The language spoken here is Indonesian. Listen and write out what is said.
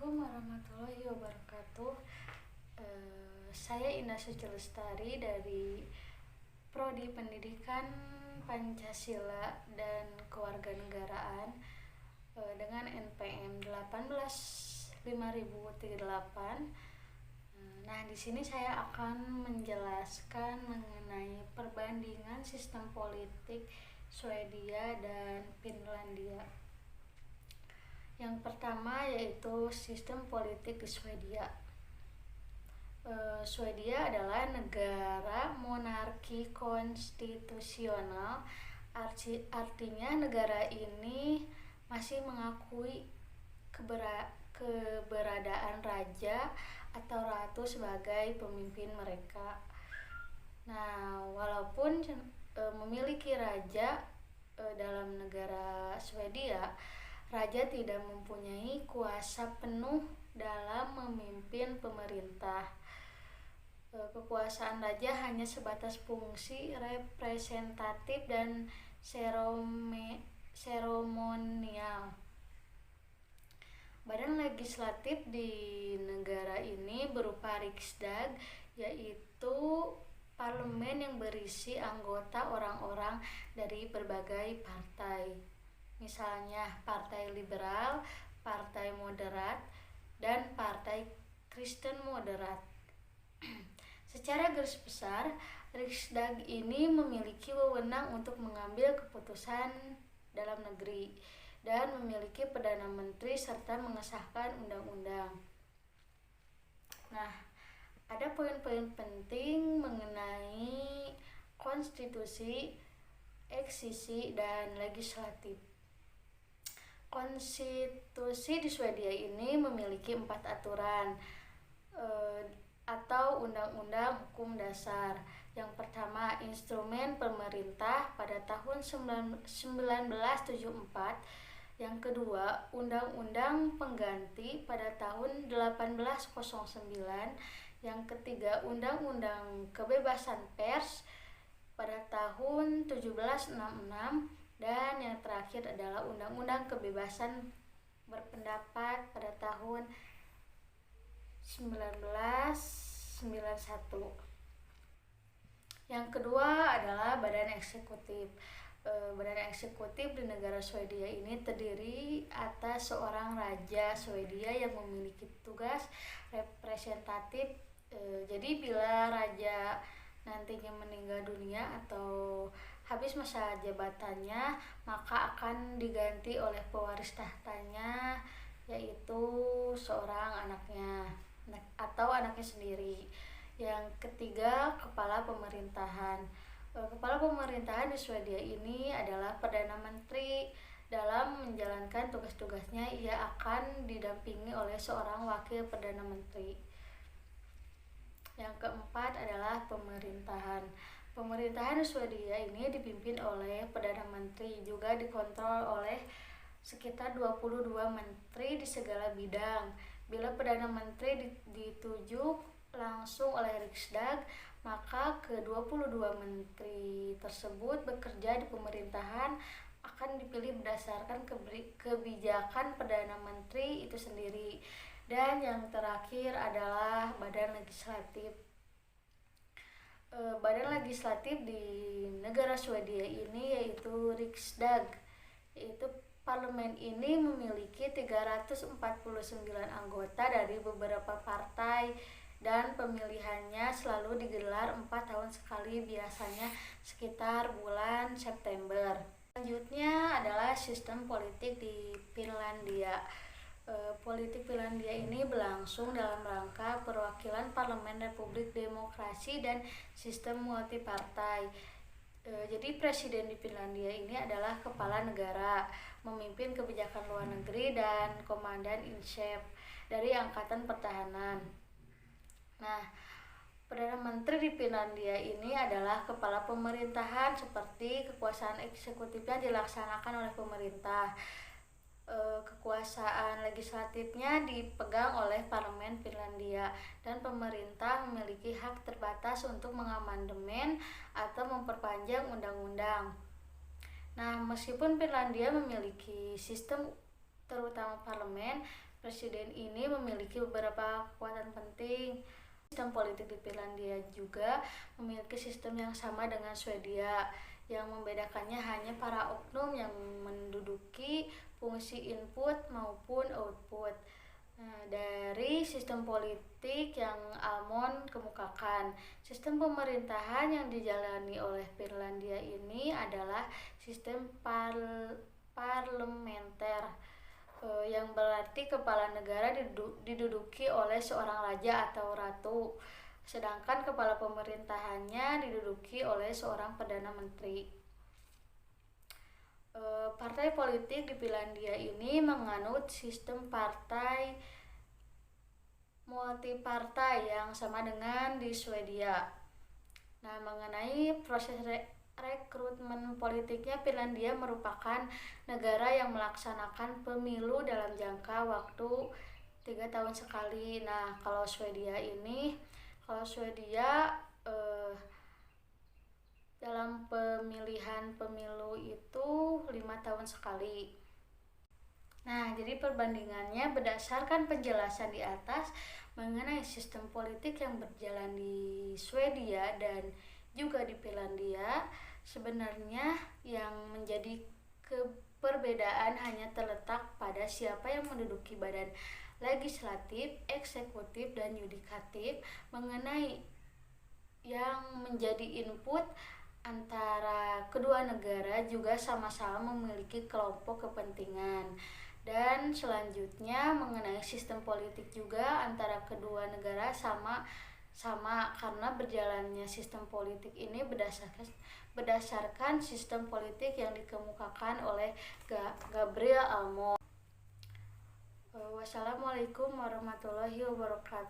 Assalamualaikum warahmatullahi wabarakatuh. Saya Indah Suci Lestari dari Prodi Pendidikan Pancasila dan Kewarganegaraan dengan NPM 18 5038. Nah, di sini saya akan menjelaskan mengenai perbandingan sistem politik Swedia dan Finlandia. Yang pertama yaitu sistem politik di Swedia. Swedia adalah negara monarki konstitusional. Artinya negara ini masih mengakui keberadaan raja atau ratu sebagai pemimpin mereka. Nah, walaupun memiliki raja dalam negara Swedia, raja tidak mempunyai kuasa penuh dalam memimpin pemerintah. Kekuasaan raja hanya sebatas fungsi representatif dan seremonial. Badan legislatif di negara ini berupa Riksdag, yaitu parlemen yang berisi anggota orang-orang dari berbagai partai. Misalnya Partai Liberal, Partai Moderat, dan Partai Kristen Moderat. Secara garis besar, Riksdag ini memiliki wewenang untuk mengambil keputusan dalam negeri dan memiliki Perdana Menteri serta mengesahkan undang-undang. Nah, ada poin-poin penting mengenai konstitusi, eksisi, dan legislatif. Konstitusi di Swedia ini memiliki 4 aturan atau undang-undang hukum dasar. Yang pertama, instrumen pemerintah pada tahun 1974. Yang kedua, undang-undang pengganti pada tahun 1809. Yang ketiga, undang-undang kebebasan pers pada tahun 1766. Dan yang terakhir adalah Undang-Undang Kebebasan Berpendapat pada tahun 1991. Yang kedua adalah Badan Eksekutif. Badan Eksekutif di negara Swedia ini terdiri atas seorang raja Swedia yang memiliki tugas representatif. Jadi bila raja nantinya meninggal dunia atau habis masa jabatannya, maka akan diganti oleh pewaris tahtanya, yaitu seorang anaknya atau anaknya sendiri. Yang ketiga, kepala pemerintahan. Kepala pemerintahan di Swedia ini adalah Perdana Menteri. Dalam menjalankan tugas-tugasnya, ia akan didampingi oleh seorang wakil Perdana Menteri. Yang keempat adalah pemerintahan. Pemerintahan Swedia ini dipimpin oleh Perdana Menteri, juga dikontrol oleh sekitar 22 menteri di segala bidang. Bila Perdana Menteri ditunjuk langsung oleh Riksdag, maka ke-22 menteri tersebut bekerja di pemerintahan akan dipilih berdasarkan kebijakan Perdana Menteri itu sendiri. Dan yang terakhir adalah Badan Legislatif. Badan legislatif di negara Swedia ini yaitu Riksdag, yaitu parlemen ini memiliki 349 anggota dari beberapa partai dan pemilihannya selalu digelar 4 tahun sekali, biasanya sekitar bulan September. Selanjutnya adalah sistem politik di Finlandia. Politik Finlandia ini berlangsung dalam rangka perwakilan Parlemen Republik Demokrasi dan sistem multipartai. Jadi presiden di Finlandia ini adalah kepala negara, memimpin kebijakan luar negeri dan komandan in chief dari Angkatan Pertahanan. Nah, Perdana Menteri di Finlandia ini adalah kepala pemerintahan, seperti kekuasaan eksekutifnya dilaksanakan oleh pemerintah. Kekuasaan legislatifnya dipegang oleh Parlemen Finlandia, dan pemerintah memiliki hak terbatas untuk mengamandemen atau memperpanjang undang-undang. Nah, meskipun Finlandia memiliki sistem terutama parlemen, Presiden ini memiliki beberapa kekuatan penting. Sistem politik di Finlandia juga memiliki sistem yang sama dengan Swedia. Yang membedakannya hanya para oknum yang menduduki fungsi input maupun output. Nah, dari sistem politik yang Almond kemukakan, sistem pemerintahan yang dijalani oleh Finlandia ini adalah sistem parlementer, yang berarti kepala negara diduduki oleh seorang raja atau ratu, sedangkan kepala pemerintahannya diduduki oleh seorang perdana menteri. Partai politik di Finlandia ini menganut sistem partai multipartai yang sama dengan di Swedia. Nah, mengenai proses rekrutmen politiknya, Finlandia merupakan negara yang melaksanakan pemilu dalam jangka waktu 3 tahun sekali. Nah, kalau Swedia dalam pemilihan pemilu itu 5 tahun sekali. Nah, jadi perbandingannya berdasarkan penjelasan di atas mengenai sistem politik yang berjalan di Swedia dan juga di Finlandia, sebenarnya yang menjadi perbedaan hanya terletak pada siapa yang menduduki badan legislatif, eksekutif, dan yudikatif. Mengenai yang menjadi input antara kedua negara juga sama-sama memiliki kelompok kepentingan. Dan selanjutnya mengenai sistem politik juga antara kedua negara sama karena berjalannya sistem politik ini berdasarkan sistem politik yang dikemukakan oleh Gabriel Almond. Wassalamualaikum warahmatullahi wabarakatuh.